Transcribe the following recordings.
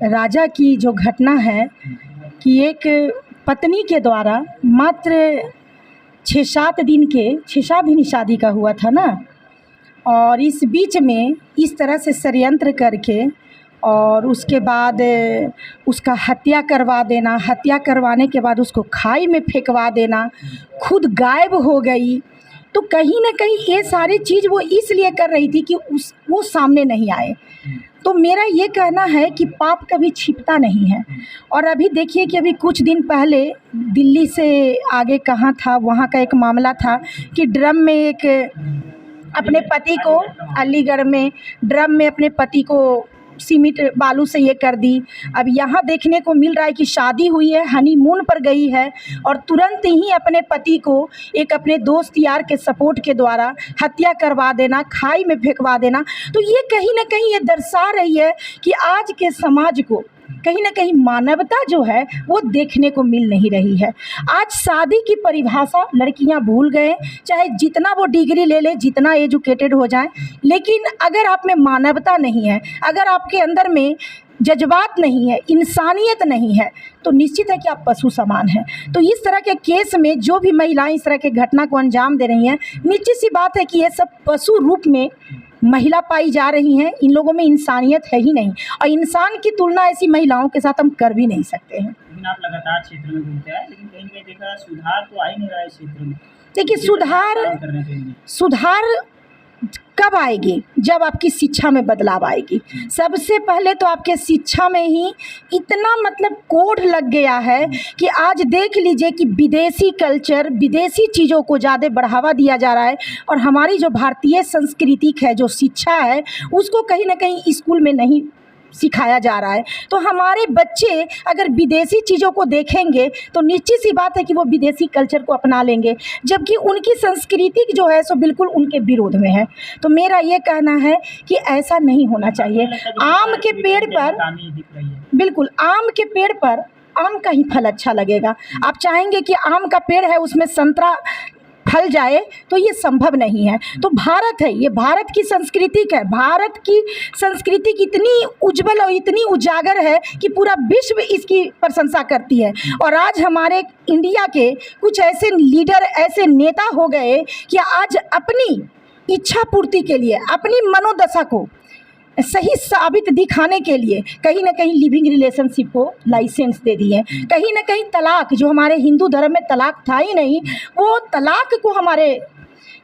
राजा की जो घटना है कि एक पत्नी के द्वारा मात्र 6-7 दिन ही शादी का हुआ था ना, और इस बीच में इस तरह से षड्यंत्र करके और उसके बाद उसका हत्या करवा देना, हत्या करवाने के बाद उसको खाई में फेंकवा देना, खुद गायब हो गई। तो कहीं न कहीं ये सारी चीज़ वो इसलिए कर रही थी कि वो सामने नहीं आए। तो मेरा ये कहना है कि पाप कभी छिपता नहीं है। और अभी देखिए कि अभी कुछ दिन पहले दिल्ली से आगे कहाँ था, वहाँ का एक मामला था कि ड्रम में एक अपने पति को, अलीगढ़ में ड्रम में अपने पति को सीमेंट बालू से ये कर दी। अब यहाँ देखने को मिल रहा है कि शादी हुई है, हनीमून पर गई है और तुरंत ही अपने पति को एक अपने दोस्त यार के सपोर्ट के द्वारा हत्या करवा देना, खाई में फेंकवा देना। तो ये कहीं ना कहीं ये दर्शा रही है कि आज के समाज को कहीं ना कहीं मानवता जो है वो देखने को मिल नहीं रही है। आज शादी की परिभाषा लड़कियां भूल गए, चाहे जितना वो डिग्री ले ले, जितना एजुकेटेड हो जाए, लेकिन अगर आप में मानवता नहीं है, अगर आपके अंदर में जज्बात नहीं है, इंसानियत नहीं है, तो निश्चित है कि आप पशु समान हैं। तो इस तरह के केस में जो भी महिलाएं इस तरह के घटना को अंजाम दे रही हैं, निश्चित सी बात है कि ये सब पशु रूप में महिला पाई जा रही हैं। इन लोगों में इंसानियत है ही नहीं, और इंसान की तुलना ऐसी महिलाओं के साथ हम कर भी नहीं सकते हैं। लेकिन आप लगातार क्षेत्र में घूमते हैं, लेकिन कहीं कहीं देखा सुधार तो आ ही नहीं रहा है क्षेत्र में। देखिए, सुधार कब आएगी? जब आपकी शिक्षा में बदलाव आएगी। सबसे पहले तो आपके शिक्षा में ही इतना मतलब कोढ़ लग गया है कि आज देख लीजिए कि विदेशी कल्चर, विदेशी चीज़ों को ज़्यादा बढ़ावा दिया जा रहा है, और हमारी जो भारतीय सांस्कृतिक है, जो शिक्षा है, उसको कहीं ना कहीं स्कूल में नहीं सिखाया जा रहा है। तो हमारे बच्चे अगर विदेशी चीज़ों को देखेंगे तो निश्चित सी बात है कि वो विदेशी कल्चर को अपना लेंगे, जबकि उनकी संस्कृति जो है सो बिल्कुल उनके विरोध में है। तो मेरा ये कहना है कि ऐसा नहीं होना चाहिए। आम के पेड़ पर, बिल्कुल आम के पेड़ पर आम का ही फल अच्छा लगेगा। आप चाहेंगे कि आम का पेड़ है उसमें संतरा फल जाए, तो ये संभव नहीं है। तो भारत है, ये भारत की संस्कृति है। भारत की संस्कृति इतनी उज्जवल और इतनी उजागर है कि पूरा विश्व इसकी प्रशंसा करती है। और आज हमारे इंडिया के कुछ ऐसे लीडर, ऐसे नेता हो गए कि आज अपनी इच्छा पूर्ति के लिए, अपनी मनोदशा को सही साबित दिखाने के लिए कहीं ना कहीं लिविंग रिलेशनशिप को लाइसेंस दे दिए। कहीं ना कहीं तलाक, जो हमारे हिंदू धर्म में तलाक था ही नहीं, वो तलाक को हमारे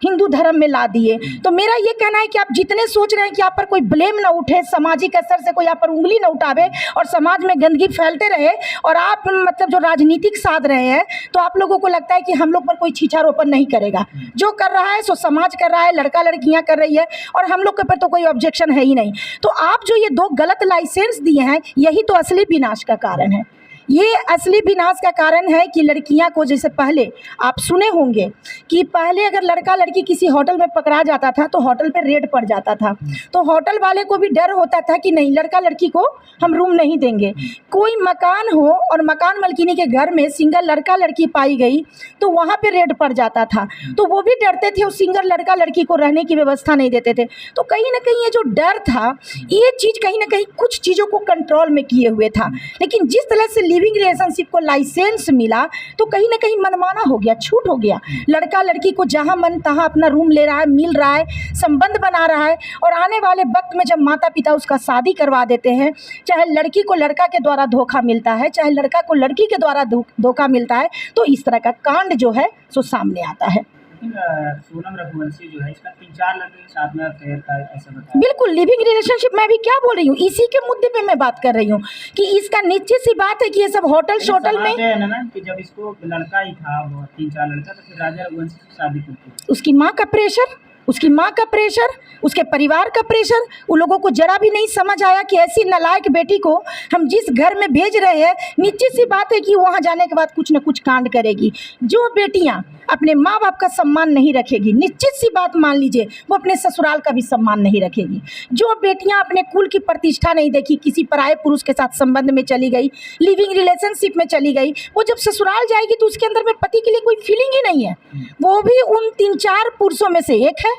हिंदू धर्म में ला दिए। तो मेरा ये कहना है कि आप जितने सोच रहे हैं कि आप पर कोई ब्लेम ना उठे, सामाजिक स्तर से कोई आप पर उंगली ना उठावे और समाज में गंदगी फैलते रहे, और आप मतलब जो राजनीतिक साध रहे हैं, तो आप लोगों को लगता है कि हम लोग पर कोई छीछारोपण नहीं करेगा। जो कर रहा है सो समाज कर रहा है, लड़का लड़कियां कर रही है, और हम लोग के पर तो कोई ऑब्जेक्शन है ही नहीं। तो आप जो ये 2 गलत लाइसेंस दिए हैं, यही तो असली विनाश का कारण है। ये असली विनाश का कारण है कि लड़कियां को, जैसे पहले आप सुने होंगे कि पहले अगर लड़का लड़की किसी होटल में पकड़ा जाता था तो होटल पे रेड पड़ जाता था, तो होटल वाले को भी डर होता था कि नहीं, लड़का लड़की को हम रूम नहीं देंगे। कोई मकान हो और मकान मालकिनी के घर में सिंगल लड़का लड़की पाई गई तो वहाँ पे रेड पड़ जाता था, तो वो भी डरते थे, उस सिंगल लड़का लड़की को रहने की व्यवस्था नहीं देते थे। तो कहीं ना कहीं ये जो डर था, ये चीज़ कहीं ना कहीं कुछ चीज़ों को कंट्रोल में किए हुए था। लेकिन जिस तरह से लिविंग रिलेशनशिप को लाइसेंस मिला, तो कहीं ना कहीं मनमाना हो गया, छूट हो गया। लड़का लड़की को जहां मन तहां अपना रूम ले रहा है, मिल रहा है, संबंध बना रहा है, और आने वाले वक्त में जब माता पिता उसका शादी करवा देते हैं, चाहे लड़की को लड़का के द्वारा धोखा मिलता है, चाहे लड़का को लड़की के द्वारा धोखा मिलता है, तो इस तरह का कांड जो है सो सामने आता है। सोनम रघुवंशी जो है, इसका 3-4 लड़के के साथ में अफेयर का ऐसा बताया। बिल्कुल, लिविंग रिलेशनशिप में भी क्या बोल रही हूँ, इसी के मुद्दे पे मैं बात कर रही हूँ कि इसका निश्चित सी बात है कि ये सब होटल शोटल में है ना, कि जब इसको लड़का ही था, 3-4 लड़का, तो फिर राजा रघुवंशी से शादी करती। उसकी माँ का प्रेशर, उसकी माँ का प्रेशर, उसके परिवार का प्रेशर, उन लोगों को जरा भी नहीं समझ आया कि ऐसी नालायक बेटी को हम जिस घर में भेज रहे हैं, निश्चित सी बात है कि वहाँ जाने के बाद कुछ न कुछ कांड करेगी। जो बेटियाँ अपने माँ बाप का सम्मान नहीं रखेगी, निश्चित सी बात मान लीजिए, वो अपने ससुराल का भी सम्मान नहीं रखेगी। जो बेटियाँ अपने कुल की प्रतिष्ठा नहीं देखी, किसी पराये पुरुष के साथ संबंध में चली गई, लिविंग रिलेशनशिप में चली गई, वो जब ससुराल जाएगी तो उसके अंदर में पति के लिए कोई फीलिंग ही नहीं है। वो भी उन 3-4 पुरुषों में से एक है।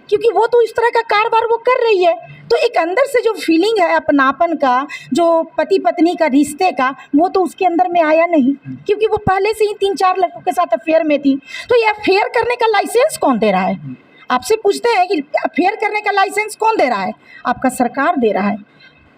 क्योंकि वो तो इस तरह का कारोबार वो कर रही है। तो एक अंदर से जो फीलिंग है अपनापन का, जो पति पत्नी का रिश्ते का, वो तो उसके अंदर में आया नहीं, क्योंकि वो पहले से ही 3-4 लड़कों के साथ अफेयर में थी। तो ये अफेयर करने का लाइसेंस कौन दे रहा है? आपसे पूछते हैं कि अफेयर करने का लाइसेंस कौन दे रहा है? आपका सरकार दे रहा है।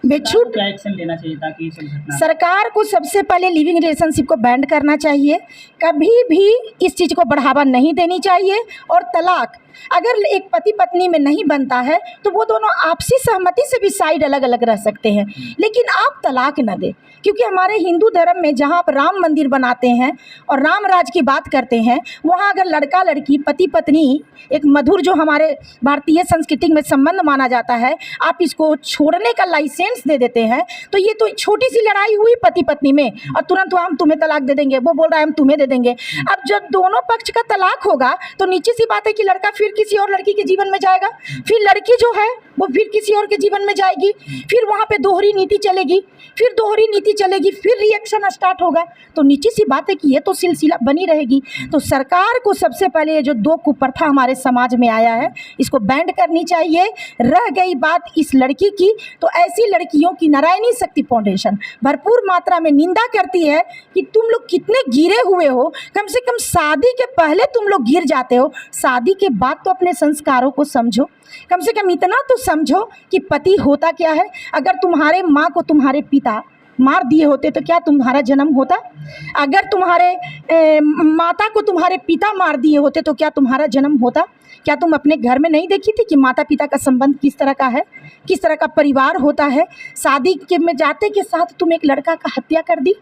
बेछूट क्या एक्शन लेना चाहिए ताकि ये सब घटना सरकार को सबसे पहले लिविंग रिलेशनशिप को बैंड करना चाहिए, कभी भी इस चीज़ को बढ़ावा नहीं देनी चाहिए। और तलाक अगर एक पति पत्नी में नहीं बनता है तो वो दोनों आपसी सहमति से भी साइड अलग अलग रह सकते हैं, लेकिन आप तलाक न दें। क्योंकि हमारे हिंदू धर्म में जहाँ आप राम मंदिर बनाते हैं और राम राज की बात करते हैं, वहाँ अगर लड़का लड़की पति पत्नी एक मधुर जो हमारे भारतीय संस्कृति में संबंध माना जाता है, आप इसको छोड़ने का लाइसेंस दे देते हैं, तो ये तो छोटी सी लड़ाई हुई पति पत्नी में और तुरंत हम तुम्हें तलाक दे देंगे, वो बोल रहा है हम तुम्हें दे देंगे। अब जब दोनों पक्ष का तलाक होगा तो नीचे सी बात है कि लड़का फिर किसी और लड़की के जीवन में जाएगा, फिर लड़की जो है वो फिर किसी और के जीवन में जाएगी, फिर वहाँ पे दोहरी नीति चलेगी, फिर दोहरी नीति चलेगी, फिर रिएक्शन स्टार्ट होगा। तो नीचे सी बात है कि ये तो सिलसिला बनी रहेगी। तो सरकार को सबसे पहले ये जो 2 कुप्रथा हमारे समाज में आया है, इसको बैंड करनी चाहिए। रह गई बात इस लड़की की, तो ऐसी लड़कियों की नारायणी शक्ति फाउंडेशन भरपूर मात्रा में निंदा करती है कि तुम लोग कितने गिरे हुए हो। कम से कम शादी के पहले तुम लोग गिर जाते हो, शादी के बाद तो अपने संस्कारों को समझो। कम से कम इतना तो समझो कि पति होता क्या है। अगर तुम्हारे माँ को तुम्हारे पिता मार दिए होते तो क्या तुम्हारा जन्म होता? अगर तुम्हारे माता को तुम्हारे पिता मार दिए होते तो क्या तुम्हारा जन्म होता? क्या तुम अपने घर में नहीं देखी थी कि माता पिता का संबंध किस तरह का है, किस तरह का परिवार होता है? शादी के में जाते के साथ तुम एक लड़का का हत्या कर दी,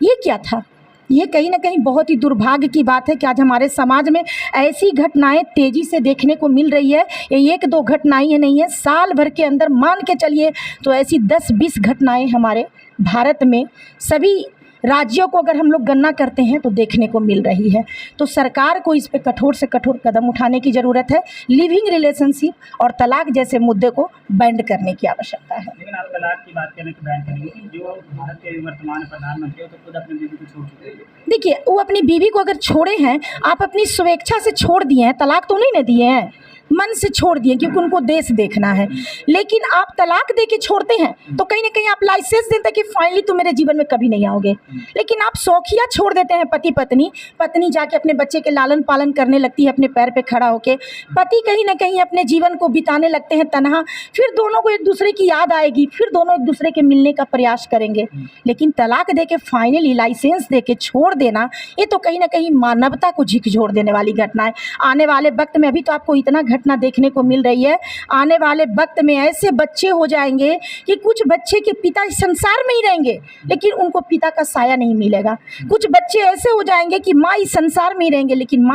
ये क्या था? ये कहीं ना कहीं बहुत ही दुर्भाग्य की बात है कि आज हमारे समाज में ऐसी घटनाएं तेज़ी से देखने को मिल रही है। ये 1-2 घटनाएं नहीं है, साल भर के अंदर मान के चलिए तो ऐसी 10-20 घटनाएं हमारे भारत में सभी राज्यों को अगर हम लोग गणना करते हैं तो देखने को मिल रही है। तो सरकार को इस पे कठोर से कठोर कदम उठाने की ज़रूरत है। लिविंग रिलेशनशिप और तलाक जैसे मुद्दे को बैंड करने की आवश्यकता है। लेकिन आप तलाक की बात करने की बैन करेंगे, जो भारत के वर्तमान प्रधानमंत्री हो तो खुद अपनी बीवी को छोड़ चुके हैं। देखिए, वो अपनी बीवी को अगर छोड़े हैं, आप अपनी स्वेच्छा से छोड़ दिए हैं, तलाक तो नहीं ना दिए हैं, मन से छोड़ दिए क्योंकि उनको देश देखना है। लेकिन आप तलाक दे के छोड़ते हैं तो कहीं ना कहीं आप लाइसेंस देते हैं कि फाइनली तुम मेरे जीवन में कभी नहीं आओगे। लेकिन आप शौकिया छोड़ देते हैं पति पत्नी, पत्नी जाके अपने बच्चे के लालन पालन करने लगती है अपने पैर पे खड़ा होके, पति कहीं ना कहीं अपने जीवन को बिताने लगते हैं तनहा। फिर दोनों को एक दूसरे की याद आएगी, फिर दोनों एक दूसरे के मिलने का प्रयास करेंगे। लेकिन तलाक दे के फाइनली लाइसेंस दे के छोड़ देना, ये तो कहीं ना कहीं मानवता को झकझोर देने वाली घटना है। आने वाले वक्त में अभी तो आपको इतना घटना देखने को मिल रही है, आने वाले वक्त में ऐसे बच्चे हो जाएंगे कि कुछ बच्चे के पिता इस संसार में ही रहेंगे लेकिन उनको पिता का साया नहीं मिलेगा। कुछ बच्चे ऐसे हो जाएंगे कि माँ इस संसार में ही रहेंगे लेकिन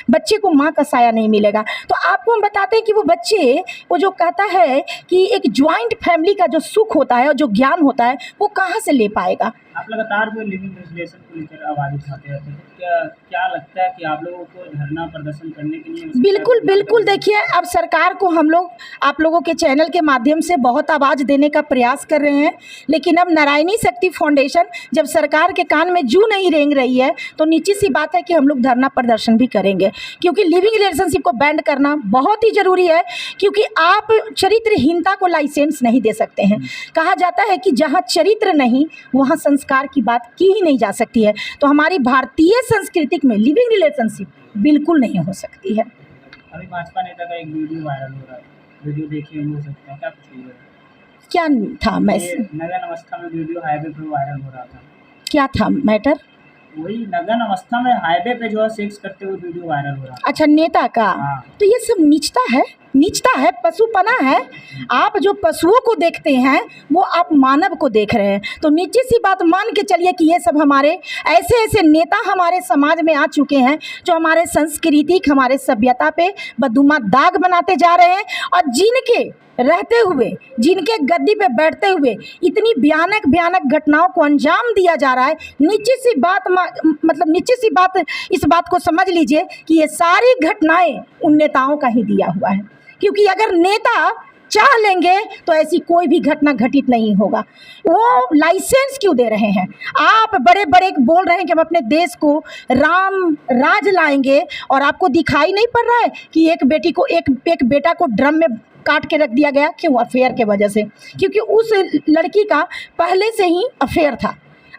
बच्चे को माँ का साया नहीं मिलेगा। तो आपको हम बताते हैं कि वो बच्चे, वो जो कहता है कि एक ज्वाइंट फैमिली का जो सुख होता है और जो ज्ञान होता है वो कहाँ से ले पाएगा। आप लगातार जो लिविंग रिलेशन को लेकर आवाज़ उठाते रहते हैं, तो क्या लगता है कि आप लोगों को धरना प्रदर्शन करने के लिए बिल्कुल बिल्कुल देखिए, अब सरकार को हम लोग आप लोगों के चैनल के माध्यम से बहुत आवाज़ देने का प्रयास कर रहे हैं, लेकिन अब नारायणी शक्ति फाउंडेशन जब सरकार के कान में जू नहीं रेंग रही है तो निश्चित सी बात है कि हम लोग धरना प्रदर्शन भी करेंगे, क्योंकि लिविंग रिलेशनशिप को बैंड करना बहुत ही ज़रूरी है। क्योंकि आप चरित्रहीनता को लाइसेंस नहीं दे सकते हैं। कहा जाता है कि जहाँ चरित्र नहीं वहाँ संस्कार की बात की ही नहीं जा सकती है। तो हमारी भारतीय संस्कृति में लिविंग रिलेशनशिप बिल्कुल नहीं हो सकती है। अभी भाजपा नेता का एक वीडियो वायरल हो रहा है, वीडियो देखिए हो सकता है, क्या कुछ हुआ? क्या था मैं नगन अवस्था में वीडियो हाईवे पर वायरल हो रहा था, क्या था मैटर? वही नगन अवस्था में हाईवे पे जो है सेक्स करते हुए वीडियो वायरल हो रहा है। अच्छा, नेता का? हाँ। तो ये सब नीचता है, पशुपना है। आप जो पशुओं को देखते हैं वो आप मानव को देख रहे हैं। तो नीचे सी बात मान के चलिए कि ये सब हमारे ऐसे नेता हमारे समाज में आ चुके हैं जो हमारे संस्कृति, हमारे सभ्यता पे बदुमा दाग बनाते जा रहे हैं, और जिनके रहते हुए, जिनके गद्दी पे बैठते हुए इतनी भयानक घटनाओं को अंजाम दिया जा रहा है। नीचे सी बात इस बात को समझ लीजिए कि ये सारी घटनाएं उन नेताओं का ही दिया हुआ है। क्योंकि अगर नेता चाह लेंगे तो ऐसी कोई भी घटना घटित नहीं होगा। वो लाइसेंस क्यों दे रहे हैं? आप बड़े बड़े बोल रहे हैं कि हम अपने देश को राम राज लाएंगे, और आपको दिखाई नहीं पड़ रहा है कि एक बेटी को एक बेटा को ड्रम में काट के रख दिया गया? क्यों? अफेयर के वजह से। क्योंकि उस लड़की का पहले से ही अफेयर था।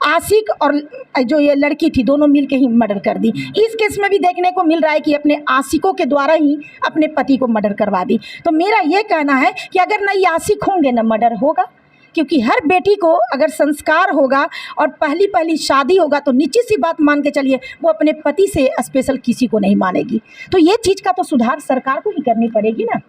आशिक और जो ये लड़की थी, दोनों मिल के ही मर्डर कर दी। इस केस में भी देखने को मिल रहा है कि अपने आशिकों के द्वारा ही अपने पति को मर्डर करवा दी। तो मेरा ये कहना है कि अगर ना ये आशिक होंगे ना मर्डर होगा, क्योंकि हर बेटी को अगर संस्कार होगा और पहली शादी होगा तो निश्चित सी बात मान के चलिए वो अपने पति से स्पेशल किसी को नहीं मानेगी। तो ये चीज़ का तो सुधार सरकार को ही करनी पड़ेगी ना।